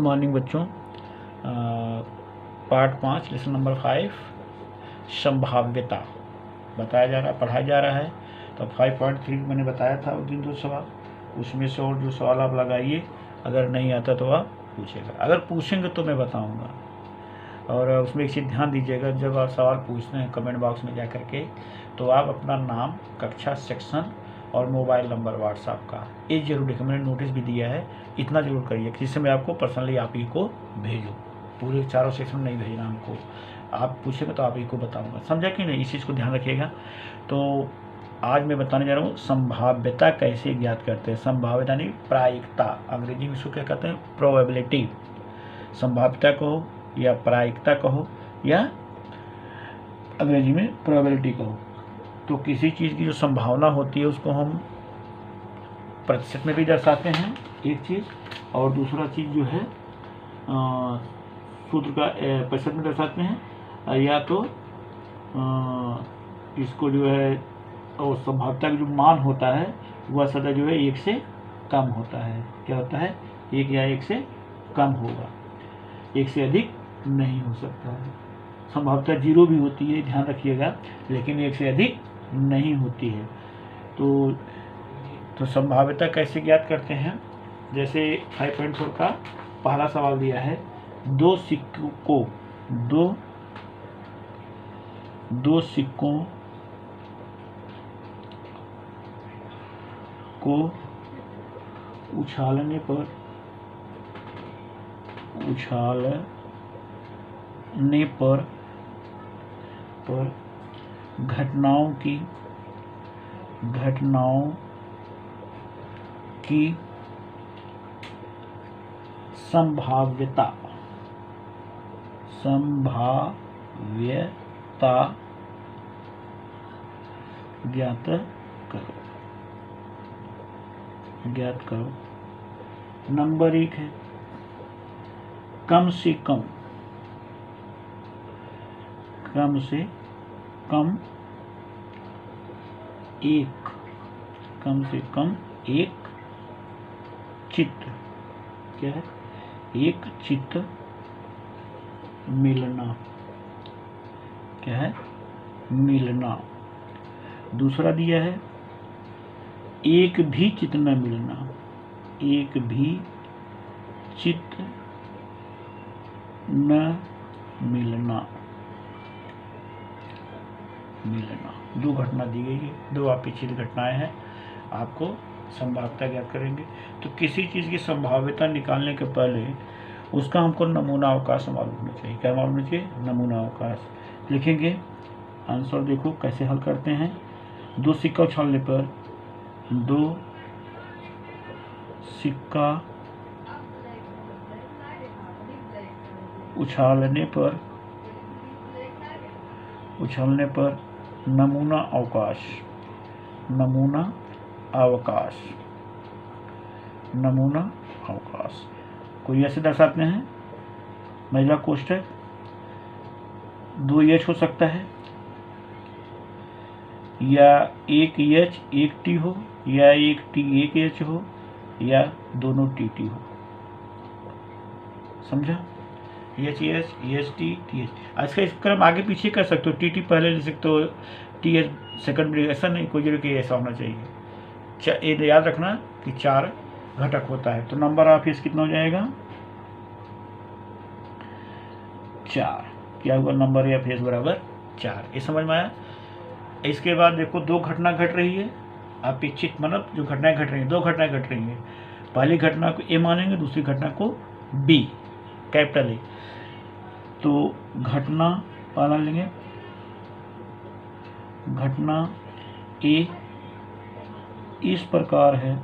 Morning बच्चों। Part 5 lesson number 5 संभाव्यता बताया जा रहा है, पढ़ाया जा रहा है। तो 5.3 मैंने बताया था उस दिन 2 सवाल, उसमें से और जो सवाल आप लगाइए, अगर नहीं आता तो आप पूछेगा, अगर पूछेंगे तो मैं बताऊंगा। और उसमें एक चीज़ ध्यान दीजिएगा, जब आप सवाल पूछते हैं कमेंट बॉक्स में जा करके, तो आप अपना नाम, कक्षा, सेक्शन और मोबाइल नंबर व्हाट्सएप का ये जरूर लिखें। मैंने नोटिस भी दिया है, इतना जरूर करिए, जिससे मैं आपको पर्सनली आप ही को भेजूँ। पूरे चारों सेक्शन नहीं भेजना हमको, आप पूछेंगे तो आप ही को बताऊंगा, समझा कि नहीं? इस चीज़ को ध्यान रखिएगा। तो आज मैं बताने जा रहा हूँ संभाव्यता कैसे ज्ञात करते हैं। संभाव्यता नहीं, प्रायिकता, अंग्रेजी में इसको क्या कहते हैं? प्रोबेबिलिटी। संभाव्यता कहो या प्रायिकता कहो या अंग्रेजी में प्रोबेबिलिटी कहो। तो किसी चीज़ की जो संभावना होती है उसको हम प्रतिशत में भी दर्शाते हैं, एक चीज़, और दूसरा चीज़ जो है सूत्र का प्रतिशत में दर्शाते हैं, या तो इसको जो है, और संभाव्यता का जो मान होता है वह सदा जो है 1 से कम होता है। क्या होता है? 1 या 1 से कम होगा, 1 से अधिक नहीं हो सकता है। संभाव्यता 0 भी होती है, ध्यान रखिएगा, लेकिन 1 से अधिक नहीं होती है। तो संभाव्यता कैसे ज्ञात करते हैं? जैसे 5.4 का पहला सवाल दिया है, दो सिक्कों को उछालने पर घटनाओं की संभाव्यता ज्ञात करो। नंबर 1 है कम से कम एक चित्त। क्या है? एक चित्त मिलना। क्या है? मिलना। दूसरा दिया है एक भी चित्त न मिलना। एक भी चित्त न मिलना। दो घटना दी गई है, दो अपेक्षित घटनाएं हैं, आपको संभाव्यता ज्ञात करेंगे। तो किसी चीज़ की संभाव्यता निकालने के पहले उसका हमको नमूना अवकाश मालूम होना चाहिए। क्या मालूम होना चाहिए? नमूना अवकाश। लिखेंगे, आंसर देखो कैसे हल करते हैं। 2 सिक्का उछालने पर 2 सिक्का उछालने पर नमूना अवकाश कोई ऐसे दर्शाते हैं, महिला कोष्ठक 2 एच हो सकता है, या 1 एच 1 टी हो, या 1 टी 1 एच हो, या दोनों टी टी हो। समझा? H H H T T H. आज का इस क्रम आगे पीछे कर सकते हो, टी टी पहले ले सकते हो, टी एच सेकंड में, ऐसा नहीं, कोई जरूरी कि ऐसा होना चाहिए। ये याद रखना कि 4 घटक होता है। तो नंबर ऑफ फेस कितना हो जाएगा? 4। क्या हुआ? नंबर या फेस बराबर 4। ये समझ में आया? इसके बाद देखो 2 घटना घट रही है, अपेक्षित मतलब जो घटनाएं घट रही हैं, 2 घटनाएं घट रही हैं। पहली घटना को ए मानेंगे, दूसरी घटना को बी, कैपिटल ए। तो घटना पहला लेंगे, घटना ए इस प्रकार है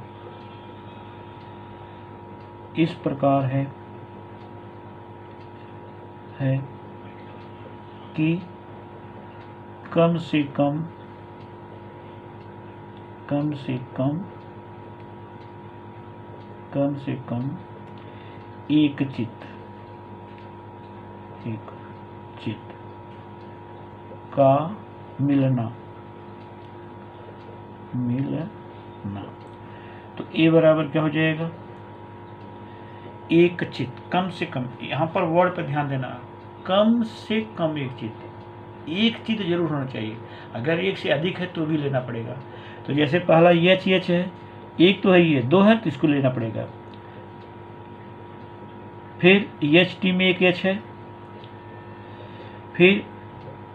कि कम से कम एक चित्त का मिलना। तो ए बराबर क्या हो जाएगा? एक चित, कम से कम, यहाँ पर वर्ड पर ध्यान देना, कम से कम एक चित जरूर होना चाहिए। अगर एक से अधिक है तो भी लेना पड़ेगा। तो जैसे पहला एच है, एक तो है ये, दो है तो इसको लेना पड़ेगा। फिर एच टी में एक एच है, फिर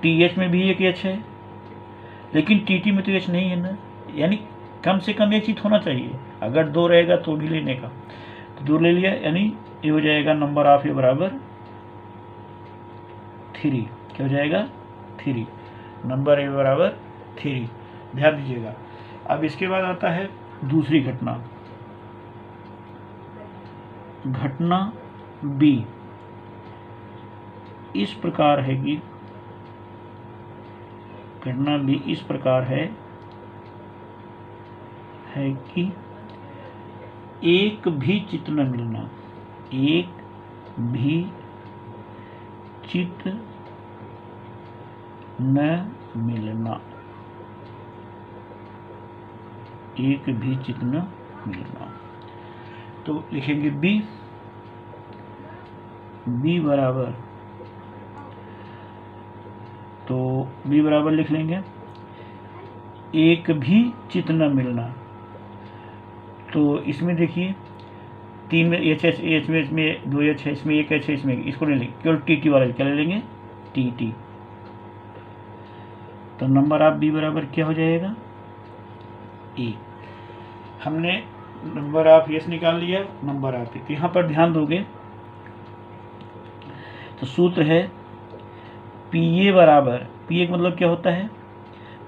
टी एच में भी एक एच है, लेकिन टी टी में तो एच नहीं है ना, यानी कम से कम एक चित होना चाहिए। अगर दो रहेगा तो भी लेने का, तो दो ले लिया, यानी ये हो जाएगा नंबर ऑफ ए बराबर 3। क्या हो जाएगा? 3। नंबर ए बराबर 3। ध्यान दीजिएगा। अब इसके बाद आता है दूसरी घटना, घटना बी इस प्रकार है कि, घटना बी इस प्रकार है कि एक भी चित न मिलना, एक भी चित न मिलना, एक भी चित न मिलना। तो लिखेंगे बी बराबर, तो बी बराबर लिख लेंगे एक भी चित न मिलना। तो इसमें देखिए 3 में एच एच एच में, इसमें 2 एच है, इसमें 1 एच है, इसमें इसको ले लेंगे, केवल टी टी वाला क्या ले लेंगे? T T. तो नंबर ऑफ बी बराबर क्या हो जाएगा? ए। हमने नंबर ऑफ एस निकाल लिया, नंबर ऑफ ए। तो यहाँ पर ध्यान दोगे तो सूत्र है पी ए बराबर, पी ए मतलब क्या होता है?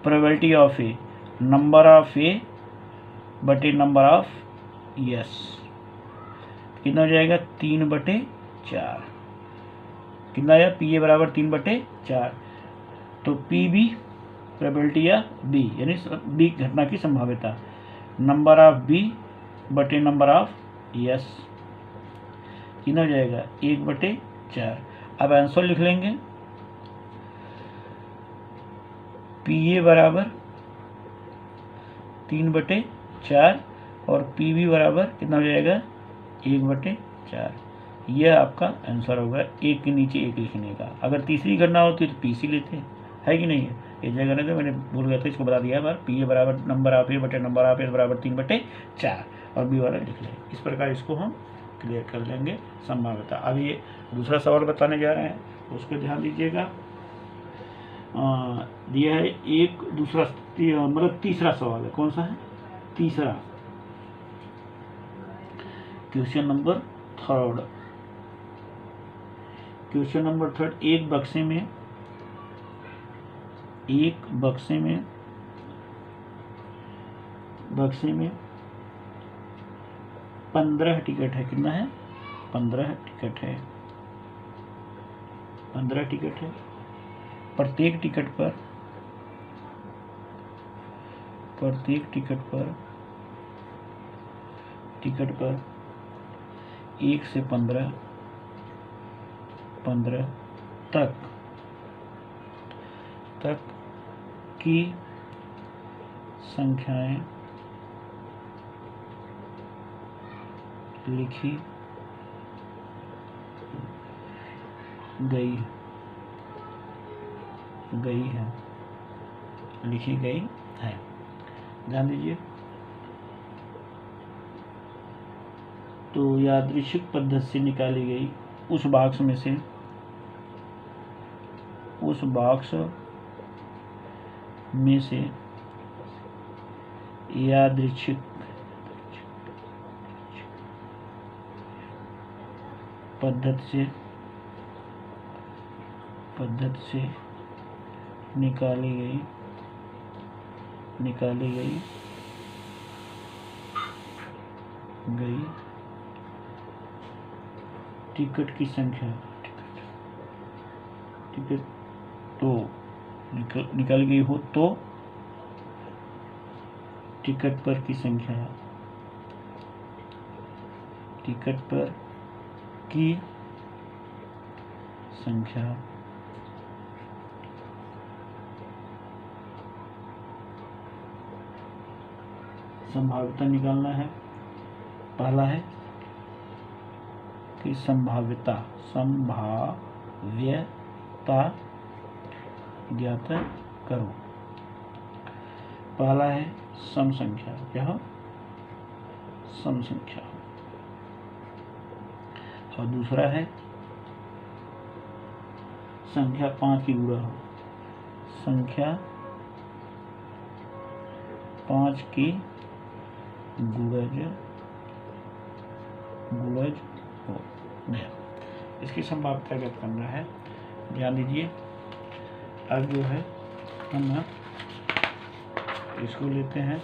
Probability of A, number of A बटे नंबर ऑफ यस। कितना हो जाएगा? 3/4। कितना आया? पी ए बराबर 3/4। तो पी बी प्रोबेबिलिटी या बी, यानी बी घटना की संभाव्यता, नंबर ऑफ बी बटे नंबर ऑफ यस। कितना हो जाएगा? 1/4। अब आंसर लिख लेंगे पी ए बराबर 3/4 और पी बी बराबर कितना हो जाएगा? 1/4। यह आपका आंसर होगा, एक के नीचे एक लिखने का। अगर तीसरी घटना होती तो पी सी लेते, है कि नहीं है? ये जगह नहीं, तो मैंने भूल गया था, इसको बता दिया बार। पी ए बराबर नंबर ऑफ ए बटे नंबर ऑफ एस बराबर 3/4 और बी वाला लिख लें। इस प्रकार इसको हम क्लियर कर लेंगे संभाव्यता। अब ये दूसरा सवाल बताने जा रहे हैं, उसको ध्यान दीजिएगा। दिया है एक दूसरा, मतलब तीसरा सवाल है। कौन सा है? तीसरा, क्वेश्चन नंबर 3। क्वेश्चन नंबर 3, एक बक्से में 15 टिकट है। कितना है? 15 टिकट है। 15 टिकट है। प्रत्येक टिकट पर 1 से 15 तक की संख्याएं लिखी गई है। ध्यान दीजिए। तो यादृच्छिक पद्धति से निकाली गई उस बॉक्स में से यादृच्छिक पद्धति से निकाली गई टिकट की संख्या, टिकट तो निकाल गई हो तो टिकट पर की संख्या, टिकट पर की संख्या संभाव्यता निकालना है। पहला है की संभाव्यता ज्ञात करो। पहला है सम संख्या, क्या हो? सम संख्या। और दूसरा है संख्या 5 की गुणा हो, संख्या 5 की गुणज हो गया। इसकी संभाव्यता ज्ञात करना है। ध्यान दीजिए, अब जो है हम इसको लेते हैं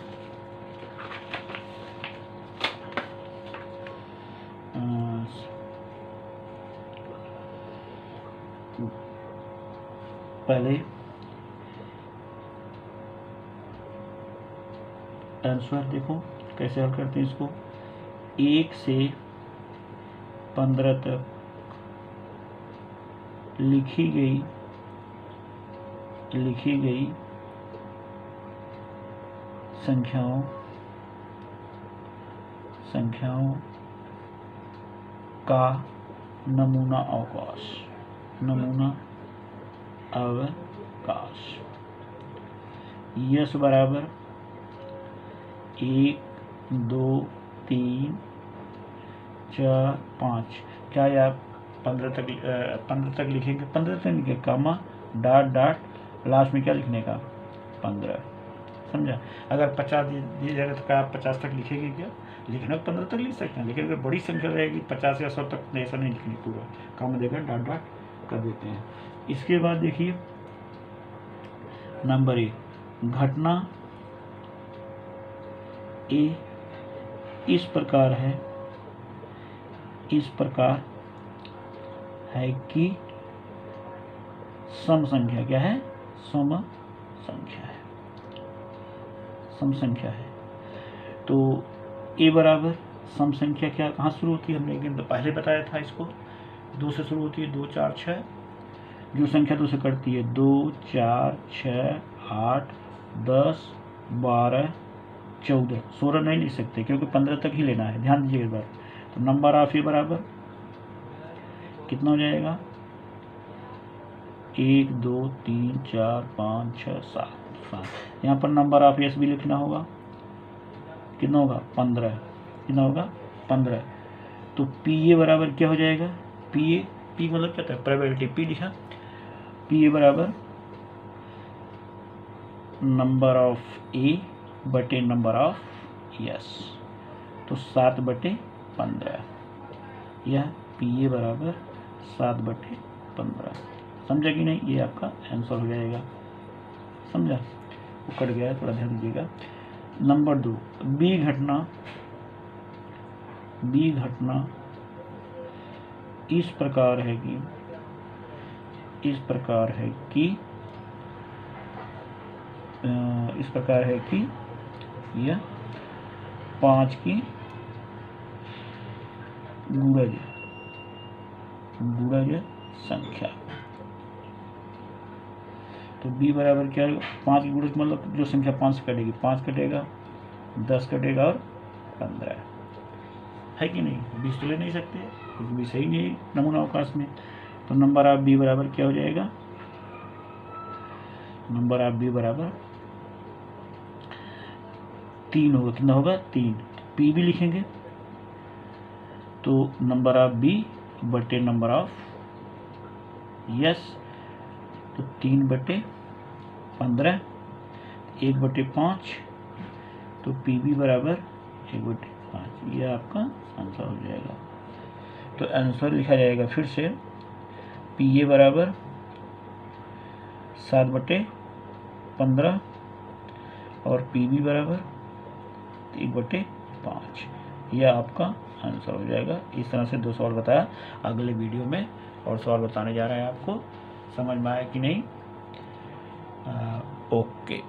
पहले आंसर देखो कैसे हल करते हैं इसको। 1 से 15 तक लिखी गई संख्याओं का नमूना अवकाश यस बराबर 1 2 3 4 5। क्या ये आप 15 तक लिखेंगे? 15 तक लिखेंगे, कामा डॉट लास्ट में क्या लिखने का? 15। समझा? अगर 50 दिया जाएगा तो क्या आप 50 तक लिखेंगे? क्या लिखना 15 तक लिख सकते हैं, लेकिन अगर बड़ी संख्या रहेगी 50 या 100 तक ऐसा नहीं लिखनी, पूरा कामा देकर डॉट कर देते हैं। इसके बाद देखिए नंबर 1, घटना ए इस प्रकार है कि सम संख्या क्या है? सम संख्या है। तो ए बराबर सम संख्या क्या कहाँ शुरू होती है? हमने एक दिन पहले बताया था, इसको 2 से शुरू होती है। 2 4 6 जो संख्या 2 से कटती है 2 4 6 8 10 12 14 16 नहीं लिख सकते क्योंकि 15 तक ही लेना है। ध्यान दीजिए एक बार। तो नंबर ऑफ ए बराबर कितना हो जाएगा? 1 2 3 4 5 6 7। यहाँ पर नंबर ऑफ एस भी लिखना होगा। कितना होगा? 15। कितना होगा? 15। तो पी ए बराबर क्या हो जाएगा? पी मतलब क्या था? प्रोबेबिलिटी। पी लिखा, पी ए बराबर नंबर ऑफ ए बटे नंबर ऑफ एस, तो 7/15। यह पी ए बराबर 7/15। समझा कि नहीं? ये आपका आंसर हो जाएगा। समझा? वो कट गया है, थोड़ा ध्यान दीजिएगा। नंबर 2, बी घटना इस प्रकार है कि यह 5 की गुणज संख्या। तो b बराबर क्या है? 5 की गुणज मतलब जो संख्या 5 से कटेगी, 5 कटेगा, 10 कटेगा और 15 है कि नहीं? 20 तो ले नहीं सकते क्योंकि 20 सही नहीं नमूना अवकाश में। तो नंबर ऑफ बी बराबर क्या हो जाएगा? नंबर ऑफ बी बराबर 3 होगा। कितना होगा? 3। पी भी लिखेंगे तो नंबर ऑफ बी बटे नंबर ऑफ यस, तो 3/15, 1/5, तो पी बी बराबर 1/5। यह आपका आंसर हो जाएगा। तो आंसर लिखा जाएगा फिर से, पी ए बराबर 7/15 और पी बी बराबर 1/5। यह आपका आंसर हो जाएगा। इस तरह से 2 सवाल बताया। अगले वीडियो में और सवाल बताने जा रहा है आपको। समझ में आया कि नहीं? ओके।